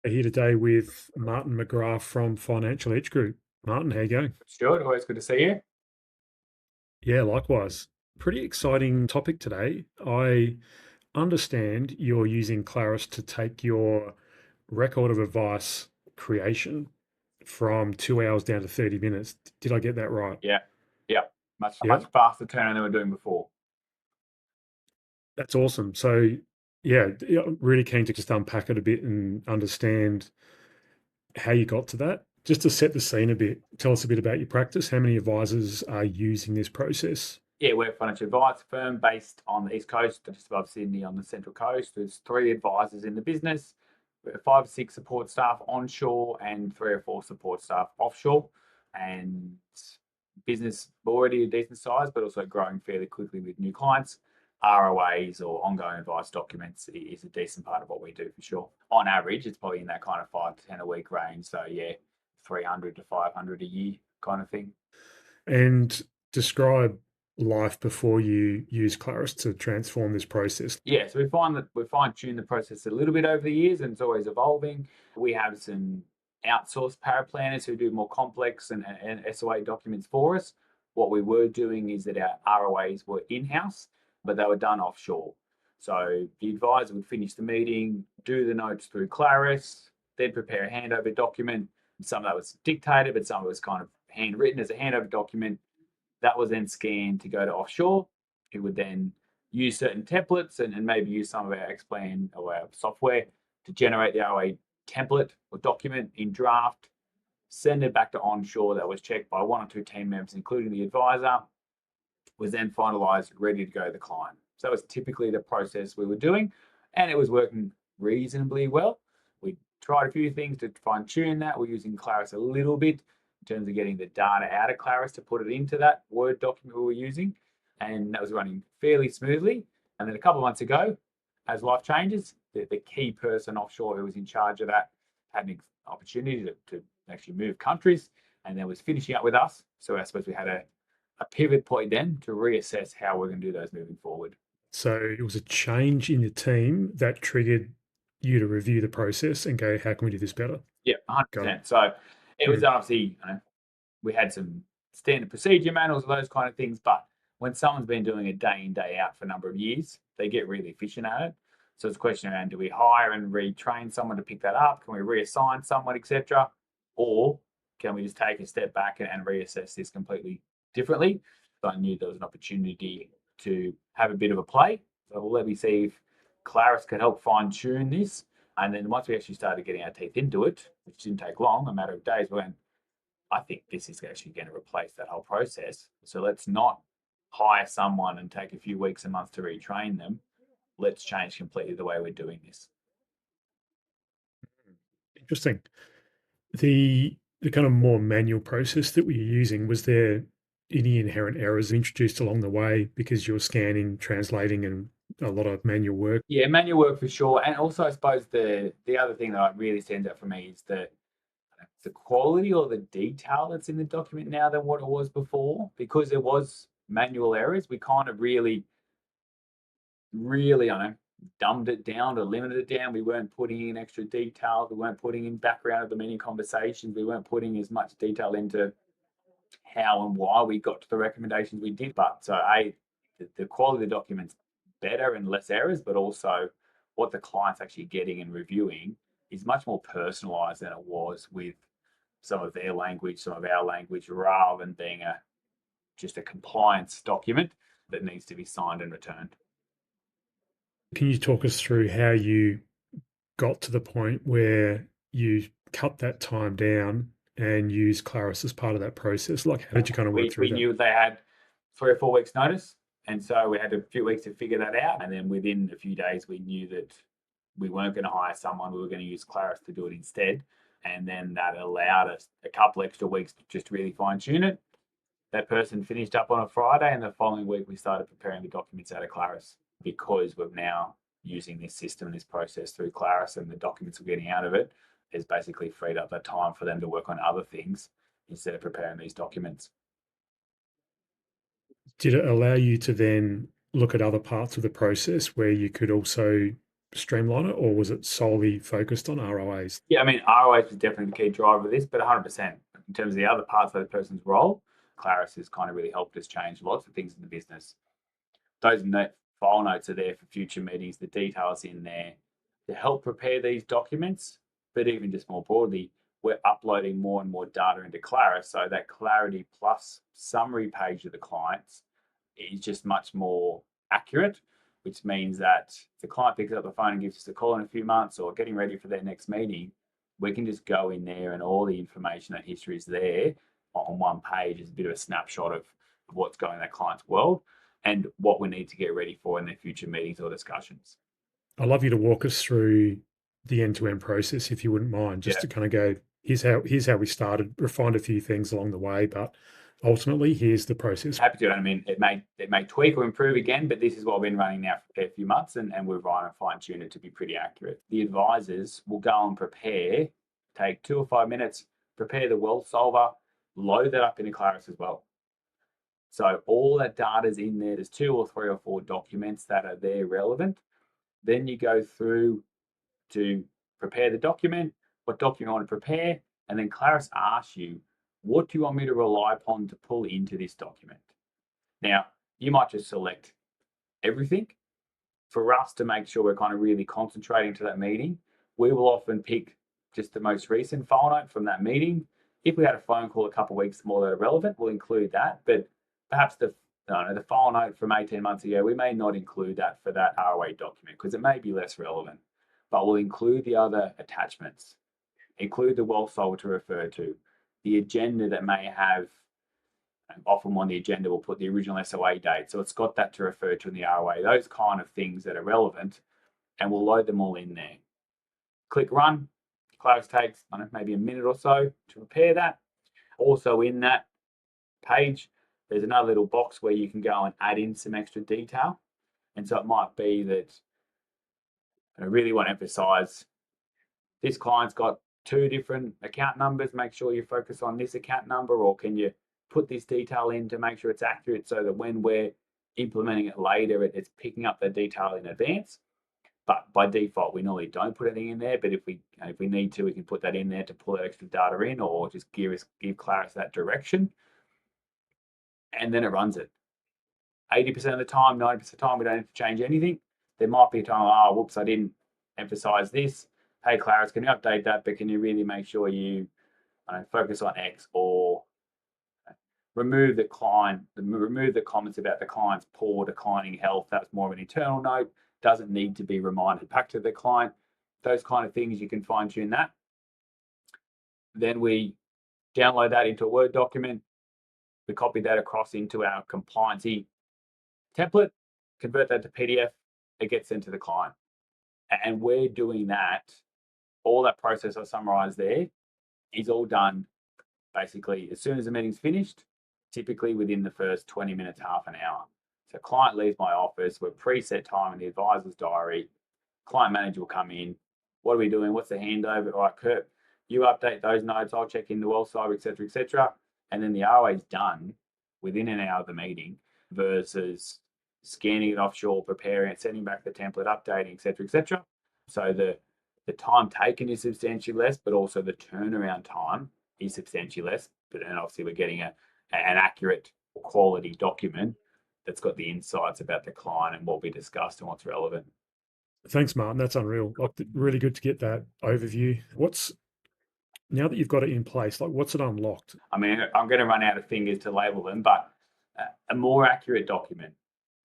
Here today with Martin McGrath from Financial Edge Group. Martin, how you going? Stuart, always good to see you. Yeah, likewise. Pretty exciting topic today. I understand you're using Claris to take your record of advice creation from 2 hours down to 30 minutes. Did I get that right? Yeah, yeah, much Yep, faster turnaround than we were doing before. that's awesome. So, yeah, really keen to just unpack it a bit and understand how you got to that. Just to set the scene a bit, tell us a bit about your practice. How many advisors are using this process? Yeah, we're a financial advice firm based on the East Coast, just above Sydney on the Central Coast. There's 3 advisors in the business. We have 5 or 6 support staff onshore and 3 or 4 support staff offshore. And business already a decent size, but also growing fairly quickly with new clients. ROAs or ongoing advice documents is a decent part of what we do for sure. On average, it's probably in that kind of 5 to 10 a week range. So yeah, 300 to 500 a year kind of thing. And describe life before you use Claris to transform this process. Yeah, so we find that we fine-tune the process a little bit over the years, and it's always evolving. We have some outsourced paraplanners who do more complex and SOA documents for us. What we were doing is that our ROAs were in-house, but they were done offshore. So the advisor would finish the meeting, do the notes through Claris, then prepare a handover document. Some of that was dictated, but some of it was kind of handwritten as a handover document. That was then scanned to go to offshore. It would then use certain templates and maybe use some of our Xplan or our software to generate the ROA template or document in draft, send it back to onshore. That was checked by 1 or 2 team members, including the advisor, was then finalized, ready to go to the client. So that was typically the process we were doing, and it was working reasonably well. We tried a few things to fine tune that. We're using Claris a little bit in terms of getting the data out of Claris to put it into that Word document we were using, and that was running fairly smoothly. And then a couple of months ago, as life changes, the key person offshore who was in charge of that had an opportunity to actually move countries and then was finishing up with us. So I suppose we had a pivot point then to reassess how we're going to do those moving forward. So it was a change in the team that triggered you to review the process and go, how can we do this better? Yeah, Got it. 100%. So it was Mm. obviously, we had some standard procedure manuals, those kind of things. But when someone's been doing it day in, day out for a number of years, they get really efficient at it. So it's a question around, do we hire and retrain someone to pick that up? Can we reassign someone, etc.? Or can we just take a step back and reassess this completely differently? So I knew there was an opportunity to have a bit of a play. So well, let me see if Claris could help fine tune this. And then once we actually started getting our teeth into it, which didn't take long, a matter of days, we went, I think this is actually going to replace that whole process. So let's not hire someone and take a few weeks and months to retrain them. Let's change completely the way we're doing this. Interesting. The kind of more manual process that we were using, was there any inherent errors introduced along the way because you're scanning, translating, and a lot of manual work? Yeah, manual work for sure. And also, I suppose the other thing that really stands out for me is the quality or the detail that's in the document now than what it was before. Because there was manual errors, we kind of really, I know, dumbed it down or limited it down. We weren't putting in extra details. We weren't putting in background of the many conversations. We weren't putting as much detail into how and why we got to the recommendations we did. But so the quality of the documents better and less errors, but also what the client's actually getting and reviewing is much more personalized than it was with some of their language, some of our language, rather than being just a compliance document that needs to be signed and returned. Can you talk us through how you got to the point where you cut that time down and use Claris as part of that process? Like, how did you kind of work through We that? knew they had 3 or 4 weeks notice, and so we had a few weeks to figure that out. And then within a few days, we knew that we weren't going to hire someone; we were going to use Claris to do it instead. And then that allowed us a couple extra weeks to just really fine tune it. That person finished up on a Friday, and the following week we started preparing the documents out of Claris because we're now using this system, this process through Claris, and the documents we're getting out of it has basically freed up that time for them to work on other things instead of preparing these documents. Did it allow you to then look at other parts of the process where you could also streamline it, or was it solely focused on ROAs? Yeah, I mean, ROAs was definitely the key driver of this, but 100% in terms of the other parts of the person's role, Claras has kind of really helped us change lots of things in the business. Those file notes are there for future meetings, the details in there to help prepare these documents. But even just more broadly, we're uploading more and more data into Claras, so that clarity plus summary page of the clients is just much more accurate, which means that if the client picks up the phone and gives us a call in a few months or getting ready for their next meeting, we can just go in there and all the information and history is there on one page as a bit of a snapshot of what's going on in that client's world and what we need to get ready for in their future meetings or discussions. I'd love you to walk us through the end-to-end process, if you wouldn't mind, just Yeah, to kind of go, here's how we started, refined a few things along the way, but ultimately here's the process. happy to. I mean, it may tweak or improve again, but this is what we've been running now for a few months, and we're trying to fine tune it to be pretty accurate. The advisors will go and prepare, take 2 or 5 minutes, prepare the well solver, load that up into Claris as well. So all that data's in there. There's 2 or 3 or 4 documents that are there relevant. Then you go through to prepare the document, what document you want to prepare, and then Claris asks you, what do you want me to rely upon to pull into this document? Now, you might just select everything. For us to make sure we're kind of really concentrating to that meeting, we will often pick just the most recent file note from that meeting. If we had a phone call a couple of weeks more that are relevant, we'll include that. But perhaps the file note from 18 months ago, we may not include that for that ROA document because it may be less relevant. But we'll include the other attachments, include the well solver to refer to, the agenda that may have often on the agenda we'll put the original SOA date. So it's got that to refer to in the ROA, those kind of things that are relevant, and we'll load them all in there. Click run. Claris takes, I don't know, maybe a minute or so to prepare that. Also in that page, there's another little box where you can go and add in some extra detail. And so it might be that I really want to emphasize this client's got 2 different account numbers. Make sure you focus on this account number, or can you put this detail in to make sure it's accurate so that when we're implementing it later, it's picking up the detail in advance. But by default, we normally don't put anything in there. But if we need to, we can put that in there to pull that extra data in, or just give Claris that direction, and then it runs it. 80% of the time, 90% of the time, we don't have to change anything. There might be a time, oh, whoops, I didn't emphasize this. Hey, Claris, can you update that? But can you really make sure you focus on X, or remove the comments about the client's poor declining health? That's more of an internal note. Doesn't need to be reminded back to the client. Those kind of things, you can fine tune that. Then we download that into a Word document. We copy that across into our compliancy template, convert that to PDF. It gets sent to the client. And we're doing that. All that process I summarized there is all done basically as soon as the meeting's finished, typically within the first 20 minutes, half an hour. So client leaves my office, we're preset time in the advisor's diary, client manager will come in. What are we doing? What's the handover? All right, Kurt, you update those notes, I'll check in the well side, etc., etc. And then the ROA is done within an hour of the meeting versus scanning it offshore, preparing it, sending back the template, updating, etc., etc. So the time taken is substantially less, but also the turnaround time is substantially less. But then obviously we're getting an accurate quality document that's got the insights about the client and what we discussed and what's relevant. Thanks, Martin. That's unreal. Like, really good to get that overview. Now that you've got it in place, like, what's it unlocked? I mean, I'm going to run out of fingers to label them, but a more accurate document.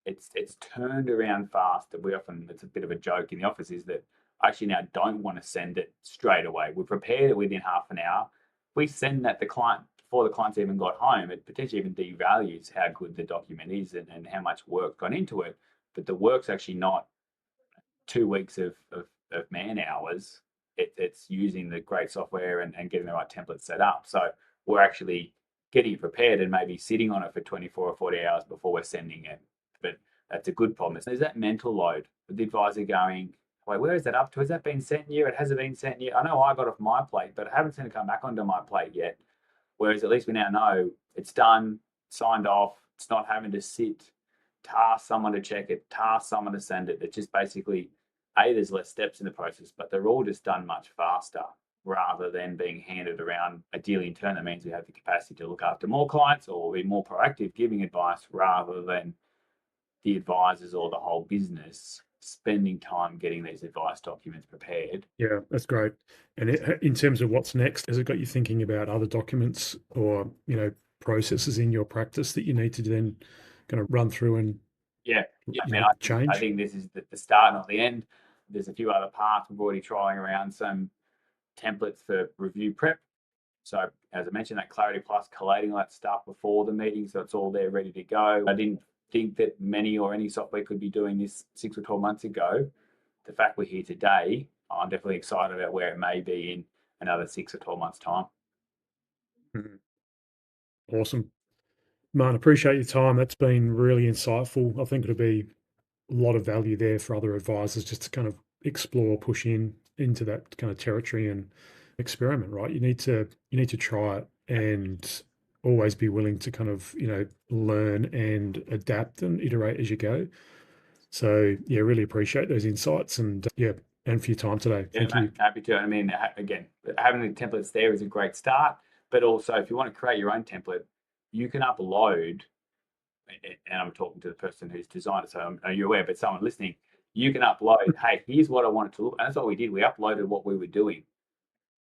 It's turned around fast. It's a bit of a joke in the office is that I actually now don't want to send it straight away. We prepared it within half an hour. If we send that the client before the client's even got home, it potentially even devalues how good the document is and how much work gone into it. But the work's actually not 2 weeks of man hours. It's using the great software and getting the right template set up. So we're actually getting it prepared and maybe sitting on it for 24 or 40 hours before we're sending it. But that's a good problem. There's that mental load with the advisor going, wait, where is that up to? Has that been sent yet? It hasn't been sent yet. I know I got off my plate, but I haven't seen it come back onto my plate yet. Whereas at least we now know it's done, signed off. It's not having to sit, task someone to check it, task someone to send it. It's just basically there's less steps in the process, but they're all just done much faster rather than being handed around. Ideally, in turn, that means we have the capacity to look after more clients or be more proactive giving advice rather than the advisors or the whole business spending time getting these advice documents prepared. Yeah, that's great. And in terms of what's next, has it got you thinking about other documents or, processes in your practice that you need to then kind of run through and, Yeah, yeah. I mean, I change? think this is the start, not the end. There's a few other parts. We're already trying around some templates for review prep. So as I mentioned, that Clarity Plus collating all that stuff before the meeting, so it's all there ready to go. I didn't think that many or any software could be doing this 6 or 12 months ago. The fact we're here today, I'm definitely excited about where it may be in another 6 or 12 months' time. Mhm. Awesome. Man, appreciate your time. That's been really insightful. I think it'll be a lot of value there for other advisors just to kind of explore, push into that kind of territory and experiment, right? You need to try it and always be willing to kind of, learn and adapt and iterate as you go. So yeah, really appreciate those insights and yeah, and for your time today. Yeah, Thank mate, you. happy to. I mean, again, having the templates there is a great start, but also if you want to create your own template, you can upload, and I'm talking to the person who's designed it, so are you aware? But someone listening, you can upload, hey, here's what I want it to look, and that's what we did. We uploaded what we were doing.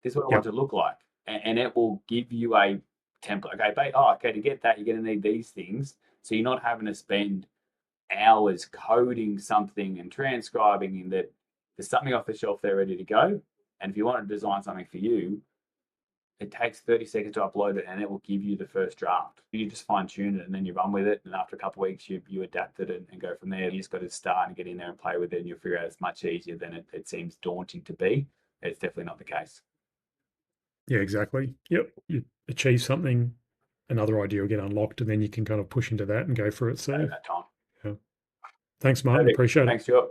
This is what I want Yep. it to look like, and it will give you a template. Okay, okay, to get that, you're going to need these things, so you're not having to spend hours coding something and transcribing in that. There's something off the shelf there ready to go. And if you want to design something for you, it takes 30 seconds to upload it and it will give you the first draft. You just fine tune it and then you run with it. And after a couple of weeks, you adapt it and go from there. You just got to start and get in there and play with it and you'll figure out it's much easier than it seems daunting to be. It's definitely not the case Yeah, exactly. Yep. You achieve something, another idea will get unlocked, and then you can kind of push into that and go for it. at So that time. yeah. Thanks, Martin. Perfect. Appreciate it. Thanks, Stuart.